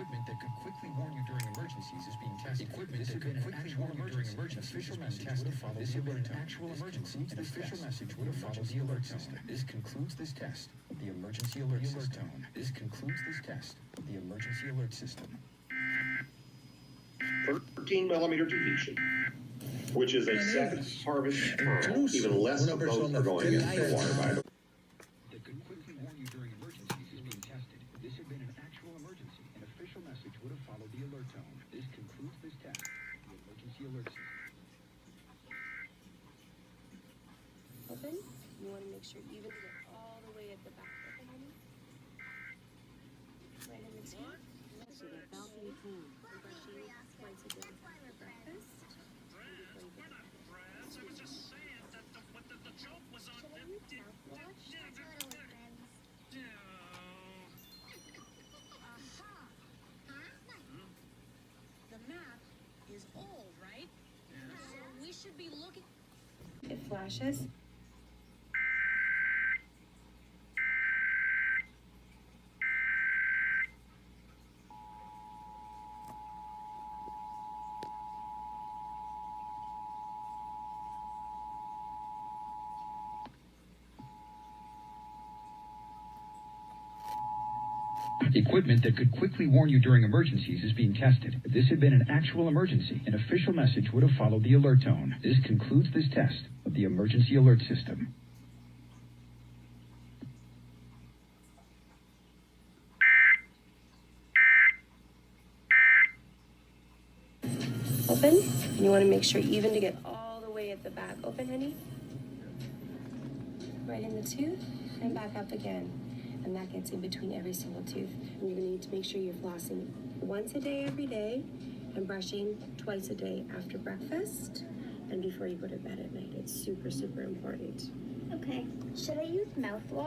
Equipment that could quickly warn you during emergencies is being tested. Equipment that could quickly warn you during emergencies. Official message would have followed the alert tone. Actual emergency. An official message would have followed the alert system. This concludes this test. The emergency alert system. This concludes this test. The emergency alert system. 13mm depletion, which is a set harvest terminal. Even less of those are going into the water by the way. That could quickly warn you during emergencies is being tested. If this had been an actual emergency, an official message would have followed the alert tone. This concludes this test. The emergency alert system. Open. You want to make sure even get all the way at the back. Open, honey. Right in the tube. So that balcony clean. Brushing twice a day after breakfast. The map is old, right? So we should be looking. It flashes. Equipment that could quickly warn you during emergencies is being tested. If this had been an actual emergency, an official message would have followed the alert tone. This concludes this test of the emergency alert system. Open. And you want to make sure even to get all the way at the back. Open, honey. Right in the tooth and back up again. And that gets in between every single tooth. And you're going to need to make sure you're flossing once a day every day and brushing twice a day after breakfast and before you go to bed at night. It's super, super important. Okay. Should I use mouthwash?